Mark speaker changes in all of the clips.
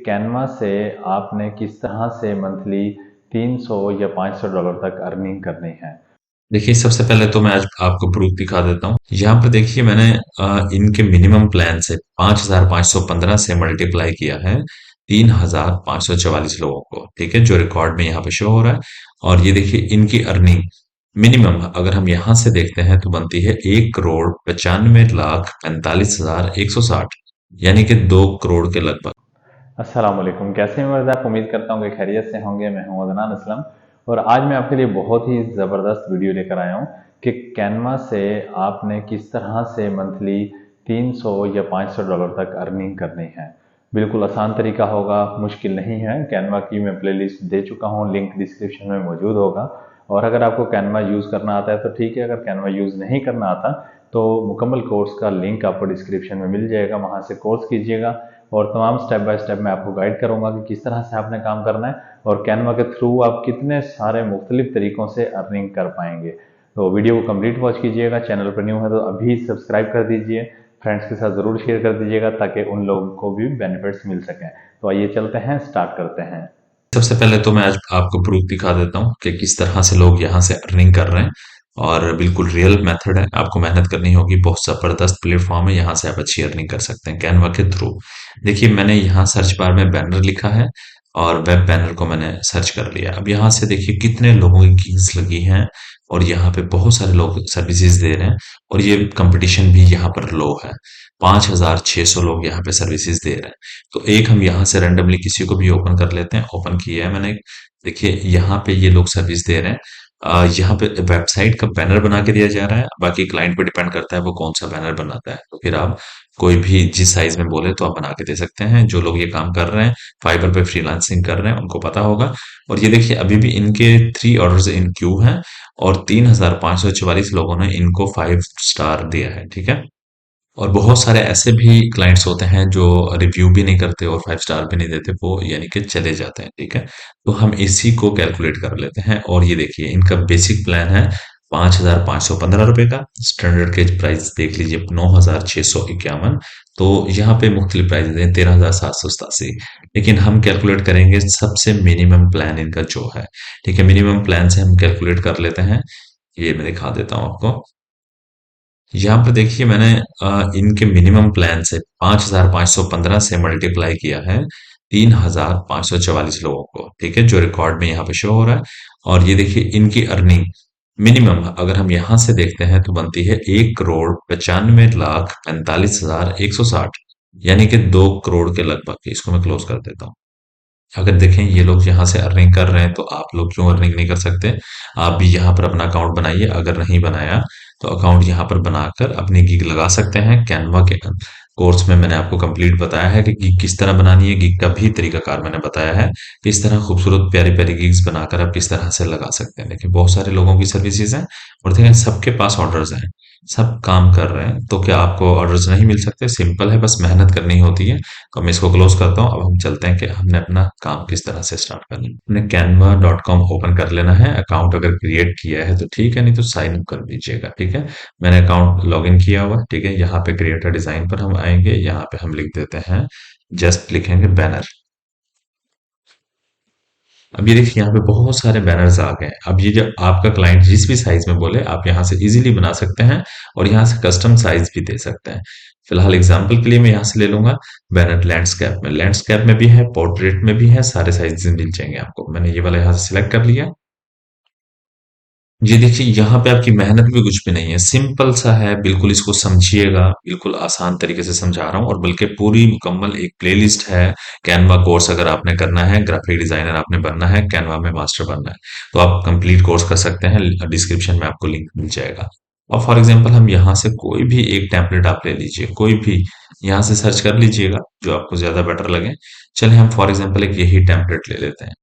Speaker 1: Canva से आपने किस तरह से मंथली 300 या $500 तक अर्निंग करनी है।
Speaker 2: देखिए, सबसे पहले तो मैं आज आपको प्रूफ दिखा देता हूँ। यहाँ पर देखिए मैंने इनके मिनिमम प्लान से 5,515 से मल्टीप्लाई किया है 3,544 लोगों को, ठीक है, जो रिकॉर्ड में यहाँ पे शो हो रहा है। और ये देखिए इनकी अर्निंग मिनिमम अगर हम यहाँ से देखते हैं तो बनती है 1,95,45,160, यानी कि 2 करोड़ के लगभग।
Speaker 1: अस्सलाम वालेकुम, कैसे हैं मर्द आप। उम्मीद करता हूँ कि खैरियत से होंगे। मैं हूं अदनान असलम और आज मैं आपके लिए बहुत ही ज़बरदस्त वीडियो लेकर आया हूं कि कैनवा से आपने किस तरह से मंथली 300 या $500 तक अर्निंग करनी है। बिल्कुल आसान तरीका होगा, मुश्किल नहीं है। कैनवा की मैं प्लेलिस्ट दे चुका हूं, लिंक डिस्क्रिप्शन में मौजूद होगा। और अगर आपको कैनवा यूज़ करना आता है तो ठीक है, अगर कैनवा यूज़ नहीं करना आता तो मुकम्मल कोर्स का लिंक आपको डिस्क्रिप्शन में मिल जाएगा, वहाँ से कोर्स कीजिएगा और तमाम स्टेप बाय स्टेप मैं आपको गाइड करूंगा कि किस तरह से आपने काम करना है और कैनवा के थ्रू आप कितने सारे मुख्तलिफ तरीक़ों से अर्निंग कर पाएंगे। तो वीडियो को कंप्लीट वॉच कीजिएगा। चैनल पर न्यू है तो अभी सब्सक्राइब कर दीजिए, फ्रेंड्स के साथ ज़रूर शेयर कर दीजिएगा ताकि उन लोगों को भी बेनिफिट्स मिल सकें। तो आइए चलते हैं, स्टार्ट करते हैं।
Speaker 2: सबसे पहले तो मैं आज आपको प्रूफ दिखा देता हूँ कि किस तरह से लोग यहाँ से अर्निंग कर रहे हैं। और बिल्कुल रियल मेथड है, आपको मेहनत करनी होगी। बहुत जबरदस्त प्लेटफॉर्म है, यहाँ से आप अच्छी अर्निंग कर सकते हैं कैनवा के थ्रू। देखिए मैंने यहाँ सर्च बार में बैनर लिखा है और वेब बैनर को मैंने सर्च कर लिया। अब यहाँ से देखिए कितने लोगों की गिग्स लगी हैं और यहाँ पे बहुत सारे लोग सर्विसेज दे रहे हैं। और ये कंपटीशन भी यहाँ पर लो है, 5,600 लोग यहाँ पे सर्विसेज दे रहे हैं। तो एक हम यहाँ से रैंडमली किसी को भी ओपन कर लेते हैं। ओपन किया है मैंने। देखिए यहाँ पे ये लोग सर्विस दे रहे हैं। यहाँ पे वेबसाइट का बैनर बना के दिया जा रहा है, बाकी क्लाइंट पे डिपेंड करता है वो कौन सा बैनर बनाता है। तो फिर आप कोई भी जिस साइज में बोले तो आप बना के दे सकते हैं। जो लोग ये काम कर रहे हैं, फाइबर पे फ्रीलांसिंग कर रहे हैं, उनको पता होगा। और ये देखिए अभी भी इनके 3 ऑर्डर्स इन क्यू हैं और 3,544 लोगों ने इनको 5 स्टार दिया है, ठीक है। और बहुत सारे ऐसे भी क्लाइंट्स होते हैं जो रिव्यू भी नहीं करते और 5 स्टार भी नहीं देते, वो यानी कि चले जाते हैं, ठीक है। तो हम इसी को कैलकुलेट कर लेते हैं। और ये देखिए इनका बेसिक प्लान है 5,515 रुपए का। स्टैंडर्ड के प्राइस देख लीजिए 9,651। तो यहाँ पे मुख्तलिफ प्राइस हैं 13,787। लेकिन हम कैलकुलेट करेंगे सबसे मिनिमम प्लान इनका जो है, ठीक है। मिनिमम प्लान से हम कैलकुलेट कर लेते हैं। ये मैं दिखा देता हूँ आपको। यहाँ पर देखिए मैंने इनके मिनिमम प्लान से 5,515 से मल्टीप्लाई किया है 3,544 लोगों को, ठीक है, जो रिकॉर्ड में यहाँ पे शो हो रहा है। और ये देखिए इनकी अर्निंग मिनिमम अगर हम यहाँ से देखते हैं तो बनती है 1,95,45,160, यानी कि 2 करोड़ के लगभग। इसको मैं क्लोज कर देता हूँ। अगर देखें ये लोग यहाँ से अर्निंग कर रहे हैं तो आप लोग क्यों अर्निंग नहीं कर सकते। आप भी यहाँ पर अपना अकाउंट बनाइए। अगर नहीं बनाया तो अकाउंट यहाँ पर बनाकर अपनी गिग लगा सकते हैं। कैनवा के कोर्स में मैंने आपको कंप्लीट बताया है कि गिग किस तरह बनानी है। गिग का भी तरीकाकार मैंने बताया है, किस तरह खूबसूरत प्यारी प्यारी गिग्स बनाकर आप किस तरह से लगा सकते हैं। देखिए बहुत सारे लोगों की सर्विसेज हैं और देखें सबके पास ऑर्डर्स हैं, सब काम कर रहे हैं। तो क्या आपको ऑर्डर्स नहीं मिल सकते? सिंपल है, बस मेहनत करनी होती है। तो मैं इसको क्लोज करता हूँ। अब हम चलते हैं कि हमने अपना काम किस तरह से स्टार्ट करना है। हमने canva.com ओपन कर लेना है। अकाउंट अगर क्रिएट किया है तो ठीक है, नहीं तो साइन अप कर दीजिएगा, ठीक है। मैंने अकाउंट लॉगिन किया हुआ है, ठीक है। यहाँ पे क्रिएटर डिजाइन पर हम आएंगे। यहाँ पे हम लिख देते हैं, जस्ट लिखेंगे बैनर। अब ये देखिए यहाँ पे बहुत सारे बैनर्स आ गए। अब ये जब आपका क्लाइंट जिस भी साइज में बोले आप यहाँ से इजीली बना सकते हैं और यहाँ से कस्टम साइज भी दे सकते हैं। फिलहाल एग्जांपल के लिए मैं यहाँ से ले लूंगा बैनर लैंडस्केप में। लैंडस्केप में भी है, पोर्ट्रेट में भी है, सारे साइज मिल जाएंगे आपको। मैंने ये वाला यहाँ से सिलेक्ट कर लिया। ये देखिए यहाँ पे आपकी मेहनत भी कुछ भी नहीं है, सिंपल सा है। बिल्कुल इसको समझिएगा, बिल्कुल आसान तरीके से समझा रहा हूँ। और बल्कि पूरी मुकम्मल एक प्लेलिस्ट है। कैनवा कोर्स अगर आपने करना है, ग्राफिक डिजाइनर आपने बनना है, कैनवा में मास्टर बनना है, तो आप कंप्लीट कोर्स कर सकते हैं। डिस्क्रिप्शन में आपको लिंक मिल जाएगा। और फॉर एग्जाम्पल हम यहाँ से कोई भी एक टेम्पलेट आप ले लीजिए, कोई भी यहाँ से सर्च कर लीजिएगा जो आपको ज्यादा बेटर लगे। चले हम फॉर एग्जाम्पल एक यही टेम्पलेट ले लेते हैं।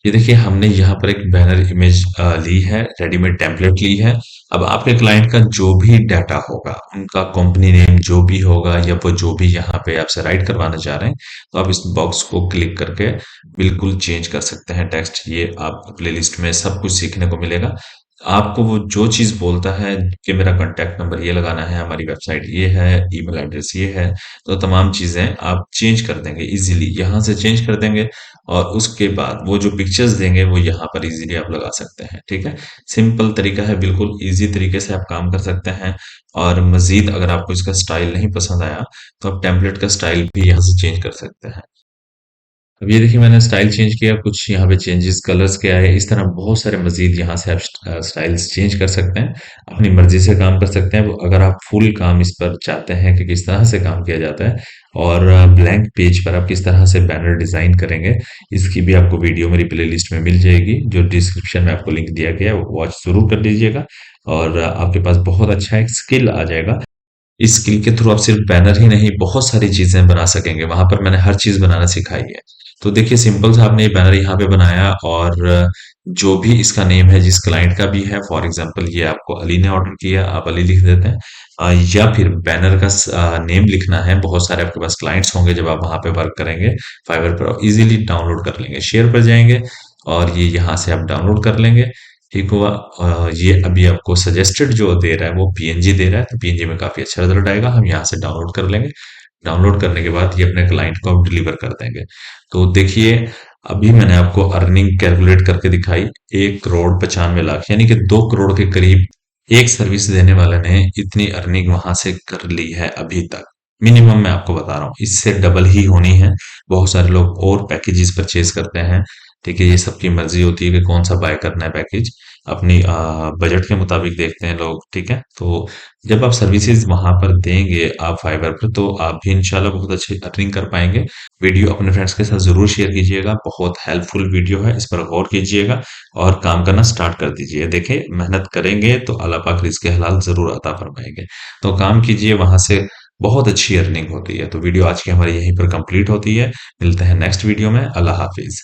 Speaker 2: ये देखिए हमने यहाँ पर एक बैनर इमेज ली है, रेडीमेड टेम्पलेट ली है। अब आपके क्लाइंट का जो भी डाटा होगा, उनका कंपनी नेम जो भी होगा या वो जो भी यहाँ पे आपसे राइट करवाना चाह रहे हैं, तो आप इस बॉक्स को क्लिक करके बिल्कुल चेंज कर सकते हैं टेक्स्ट। ये आप प्लेलिस्ट में सब कुछ सीखने को मिलेगा। आपको वो जो चीज़ बोलता है कि मेरा कॉन्टैक्ट नंबर ये लगाना है, हमारी वेबसाइट ये है, ईमेल एड्रेस ये है, तो तमाम चीज़ें आप चेंज कर देंगे इज़िली, यहाँ से चेंज कर देंगे और उसके बाद वो जो पिक्चर्स देंगे वो यहाँ पर इज़िली आप लगा सकते हैं, ठीक है? सिंपल तरीका है, बिल्कुल ईज़ी तरीके से आप काम कर सकते हैं और मज़ीद अगर आपको इसका स्टाइल नहीं पसंद आया, तो आप टेम्पलेट का स्टाइल भी यहाँ से चेंज कर सकते हैं। अब ये देखिए मैंने स्टाइल चेंज किया, कुछ यहाँ पे चेंजेस कलर्स के आए, इस तरह बहुत सारे मजीद यहाँ से आप स्टाइल्स चेंज कर सकते हैं, अपनी मर्जी से काम कर सकते हैं। अगर आप फुल काम इस पर चाहते हैं कि किस तरह से काम किया जाता है और ब्लैंक पेज पर आप किस तरह से बैनर डिजाइन करेंगे, इसकी भी आपको वीडियो मेरी प्लेलिस्ट में मिल जाएगी, जो डिस्क्रिप्शन में आपको लिंक दिया गया है, वो वॉच जरूर कर लीजिएगा और आपके पास बहुत अच्छा एक स्किल आ जाएगा। इस स्किल के थ्रू आप सिर्फ बैनर ही नहीं बहुत सारी चीजें बना सकेंगे, वहां पर मैंने हर चीज बनाना सिखाई है। तो देखिए सिंपल सा आपने ये बैनर यहाँ पे बनाया और जो भी इसका नेम है जिस क्लाइंट का भी है, फॉर एग्जांपल ये आपको अली ने ऑर्डर किया, आप अली लिख देते हैं। या फिर बैनर का नेम लिखना है, बहुत सारे आपके पास क्लाइंट्स होंगे जब आप वहां पे वर्क करेंगे, फाइवर पर इजीली डाउनलोड कर लेंगे, शेयर पर जाएंगे और ये यहाँ से आप डाउनलोड कर लेंगे। ठीक हुआ। ये अभी आपको सजेस्टेड जो दे रहा है वो पीएनजी दे रहा है, तो पीएनजी में काफी अच्छा रिजल्ट आएगा, हम यहाँ से डाउनलोड कर लेंगे। डाउनलोड करने के बाद ये अपने क्लाइंट को आप डिलीवर कर देंगे। तो देखिए अभी मैंने आपको अर्निंग कैलकुलेट करके दिखाई, 1,95,00,000 यानी कि 2 करोड़ के करीब एक सर्विस देने वाले ने इतनी अर्निंग वहां से कर ली है अभी तक। मिनिमम मैं आपको बता रहा हूँ, इससे डबल ही होनी है। बहुत सारे लोग और पैकेजेस परचेज करते हैं, ठीक है, ये सबकी मर्जी होती है कि कौन सा बाय करना है पैकेज, अपनी बजट के मुताबिक देखते हैं लोग, ठीक है। तो जब आप सर्विसेज वहां पर देंगे आप फाइवर पर, तो आप भी इंशाल्लाह बहुत अच्छी अर्निंग कर पाएंगे। वीडियो अपने फ्रेंड्स के साथ जरूर शेयर कीजिएगा, बहुत हेल्पफुल वीडियो है, इस पर गौर कीजिएगा और काम करना स्टार्ट कर दीजिए। देखिए मेहनत करेंगे तो अल्लाह पाक रिज़्क़ हलाल जरूर अता फरमाएंगे। तो काम कीजिए, वहां से बहुत अच्छी अर्निंग होती है। तो वीडियो आज की हमारी यहीं पर कंप्लीट होती है, मिलते हैं नेक्स्ट वीडियो में। अल्लाह हाफिज।